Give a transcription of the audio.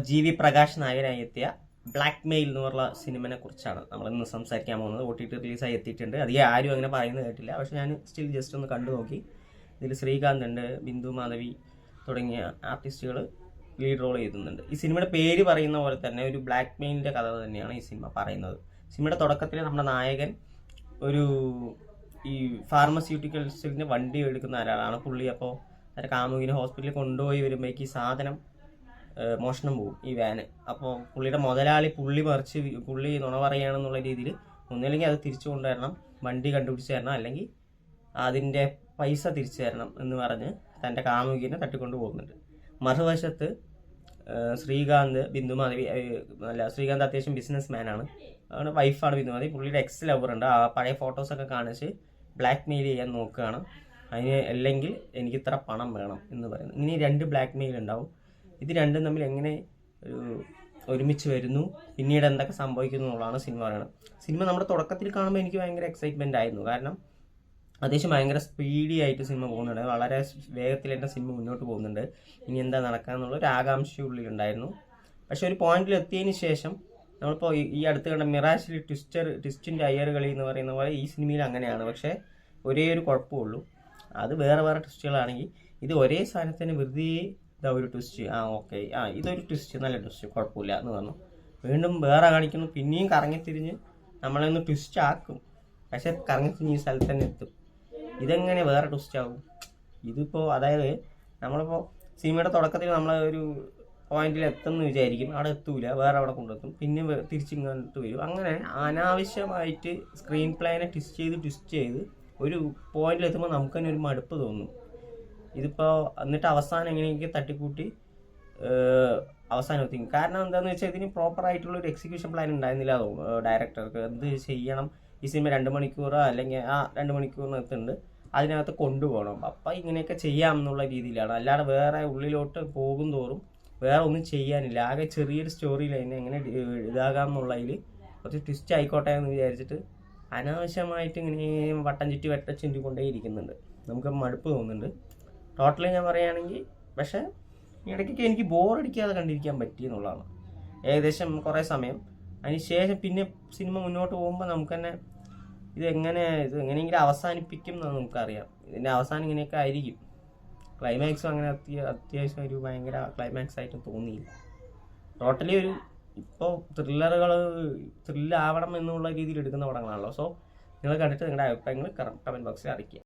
GV Prakash നായകനായി എത്തിയ black mail എന്ന് പറഞ്ഞ സിനിമയെ കുറിച്ചാണ് നമ്മളിന്ന് സംസാരിക്കാൻ പോകുന്നത്. OTT റിലീസായി എത്തിയിട്ടുണ്ട്. അധികം ആരും അങ്ങനെ പറയുന്നത് കേട്ടില്ല, പക്ഷെ ഞാൻ സ്റ്റിൽ ജസ്റ്റ് ഒന്ന് കണ്ടു നോക്കി. ഇതിൽ ശ്രീകാന്ത് ഉണ്ട്, ബിന്ദു മാധവി തുടങ്ങിയ ആർട്ടിസ്റ്റുകൾ ലീഡ് റോൾ ചെയ്യുന്നുണ്ട്. ഈ സിനിമയുടെ പേര് പറയുന്ന പോലെ തന്നെ ഒരു ബ്ലാക്ക് മെയിലിൻ്റെ കഥ തന്നെയാണ് ഈ സിനിമ പറയുന്നത്. സിനിമയുടെ തുടക്കത്തിൽ നമ്മുടെ നായകൻ ഒരു ഈ ഫാർമസ്യൂട്ടിക്കൽസിൻ്റെ വണ്ടി എടുക്കുന്ന ഒരാളാണ്. പുള്ളി അപ്പോൾ അതിൻ്റെ കാമുകിനെ ഹോസ്പിറ്റലിൽ കൊണ്ടുപോയി വരുമ്പോഴേക്ക് ഈ സാധനം മോഷണം പോകും, ഈ വാന്. അപ്പോൾ പുള്ളിയുടെ മുതലാളി പുള്ളി നുണ പറയുകയാണെന്നുള്ള രീതിയിൽ ഒന്നില്ലെങ്കിൽ അത് തിരിച്ചു കൊണ്ടുവരണം, വണ്ടി കണ്ടുപിടിച്ച് തരണം, അല്ലെങ്കിൽ അതിൻ്റെ പൈസ തിരിച്ചു തരണം എന്ന് പറഞ്ഞ് തൻ്റെ കാമുകിനെ തട്ടിക്കൊണ്ട് പോകുന്നുണ്ട്. മറുവശത്ത് ശ്രീകാന്ത് ശ്രീകാന്ത് അത്യാവശ്യം ബിസിനസ് മാനാണ്, വൈഫാണ് ബിന്ദുമാധവി. പുള്ളിയുടെ എക്സ് ലവറുണ്ട്. ആ പഴയ ഫോട്ടോസൊക്കെ കാണിച്ച് ബ്ലാക്ക് മെയിൽ ചെയ്യാൻ നോക്കുകയാണ്. അതിന് അല്ലെങ്കിൽ എനിക്ക് ഇത്ര പണം വേണം എന്ന് പറയുന്നു. ഇനി 2 ബ്ലാക്ക് മെയിൽ ഉണ്ടാവും. ഇത് രണ്ടും തമ്മിൽ എങ്ങനെ ഒരുമിച്ച് വരുന്നു, പിന്നീട് എന്തൊക്കെ സംഭവിക്കുന്നു എന്നുള്ളതാണ് സിനിമ പറയുന്നത്. സിനിമ നമ്മുടെ തുടക്കത്തിൽ കാണുമ്പോൾ എനിക്ക് ഭയങ്കര എക്സൈറ്റ്മെൻ്റ് ആയിരുന്നു. കാരണം അത്യാവശ്യം ഭയങ്കര സ്പീഡി ആയിട്ട് സിനിമ പോകുന്നുണ്ട്, വളരെ വേഗത്തിൽ തന്നെ സിനിമ മുന്നോട്ട് പോകുന്നുണ്ട്. ഇനി എന്താ നടക്കാമെന്നുള്ള ഒരു ആകാംക്ഷ ഉള്ളിലുണ്ടായിരുന്നു. പക്ഷെ ഒരു പോയിന്റിൽ എത്തിയതിന് ശേഷം നമ്മളിപ്പോൾ ഈ അടുത്ത് കണ്ട മിറാഷിൽ ട്വിസ്റ്റിൻ്റെ അയ്യർ കളി എന്ന് പറയുന്ന പോലെ ഈ സിനിമയിൽ അങ്ങനെയാണ്. പക്ഷേ ഒരേ ഒരു കുഴപ്പമുള്ളൂ, അത് വേറെ ട്വിസ്റ്റുകളാണെങ്കിൽ ഇത് ഒരേ സാധനത്തിന് വെറുതെ ഒരു ട്വിസ്റ്റ്, ഓക്കെ, ഇതൊരു ട്വിസ്റ്റ്, നല്ല ട്വിസ്റ്റ്, കുഴപ്പമില്ല എന്ന് പറഞ്ഞു. വീണ്ടും വേറെ കാണിക്കുന്നു, പിന്നെയും കറങ്ങിത്തിരിഞ്ഞ് നമ്മളൊന്ന് ട്വിസ്റ്റ് ആക്കും, പക്ഷെ കറങ്ങിത്തിരിഞ്ഞ് ഈ സ്ഥലത്ത് തന്നെ എത്തും. ഇതെങ്ങനെ വേറെ ട്വിസ്റ്റ് ആകും? ഇതിപ്പോൾ അതായത് നമ്മളിപ്പോൾ സിനിമയുടെ തുടക്കത്തിൽ നമ്മൾ ഒരു പോയിന്റിൽ എത്തുമെന്ന് വിചാരിക്കും, അവിടെ എത്തൂല, വേറെ അവിടെ കൊണ്ടെത്തും, പിന്നെ തിരിച്ചിങ്ങോട്ട് വരും. അങ്ങനെ അനാവശ്യമായിട്ട് സ്ക്രീൻ പ്ലേനെ ട്വിസ്റ്റ് ചെയ്ത് ഒരു പോയിന്റിൽ എത്തുമ്പോൾ നമുക്ക് തന്നെ ഒരു മടുപ്പ് തോന്നും. ഇതിപ്പോൾ എന്നിട്ട് അവസാനം എങ്ങനെയൊക്കെ തട്ടിക്കൂട്ടി അവസാനം എത്തിക്കും. കാരണം എന്താണെന്ന് വെച്ചാൽ ഇതിന് പ്രോപ്പറായിട്ടുള്ളൊരു എക്സിക്യൂഷൻ പ്ലാൻ ഉണ്ടായിരുന്നില്ല ഡയറക്ടർക്ക്. എന്ത് ചെയ്യണം, ഈ സിനിമ 2 മണിക്കൂറോ അല്ലെങ്കിൽ 2 മണിക്കൂറിനകത്തുണ്ട്, അതിനകത്ത് കൊണ്ടുപോകണം. അപ്പം ഇങ്ങനെയൊക്കെ ചെയ്യാം എന്നുള്ള രീതിയിലാണ്. അല്ലാതെ വേറെ ഉള്ളിലോട്ട് പോകും തോറും വേറെ ഒന്നും ചെയ്യാനില്ല. ആകെ ചെറിയൊരു സ്റ്റോറി ലൈൻ എങ്ങനെ ഇതാകാം എന്നുള്ളതിൽ കുറച്ച് ട്വിസ്റ്റ് ആയിക്കോട്ടെ എന്ന് വിചാരിച്ചിട്ട് അനാവശ്യമായിട്ട് ഇങ്ങനെ വട്ടം ചുറ്റി കൊണ്ടേ ഇരിക്കുന്നുണ്ട്. നമുക്ക് മടുപ്പ് തോന്നുന്നുണ്ട് ടോട്ടലി ഞാൻ പറയുകയാണെങ്കിൽ. പക്ഷേ ഇടയ്ക്കൊക്കെ എനിക്ക് ബോറടിക്കാതെ കണ്ടിരിക്കാൻ പറ്റി എന്നുള്ളതാണ്. ഏകദേശം കുറേ സമയം അതിന് ശേഷം പിന്നെ സിനിമ മുന്നോട്ട് പോകുമ്പോൾ നമുക്ക് തന്നെ ഇത് എങ്ങനെയെങ്കിലും അവസാനിപ്പിക്കും എന്ന് നമുക്കറിയാം. ഇതിൻ്റെ അവസാനം ഇങ്ങനെയൊക്കെ ആയിരിക്കും. ക്ലൈമാക്സും അങ്ങനെ അത്യാവശ്യം ഒരു ഭയങ്കര ക്ലൈമാക്സ് ആയിട്ട് തോന്നിയില്ല. ടോട്ടലി ഒരു ഇപ്പോൾ ത്രില്ലാവണം എന്നുള്ള രീതിയിൽ എടുക്കുന്ന പടങ്ങളാണല്ലോ. സോ നിങ്ങൾ കണ്ടിട്ട് നിങ്ങളുടെ അഭിപ്രായങ്ങൾ കമൻറ്റ് ബോക്സിൽ അറിയിക്കുക.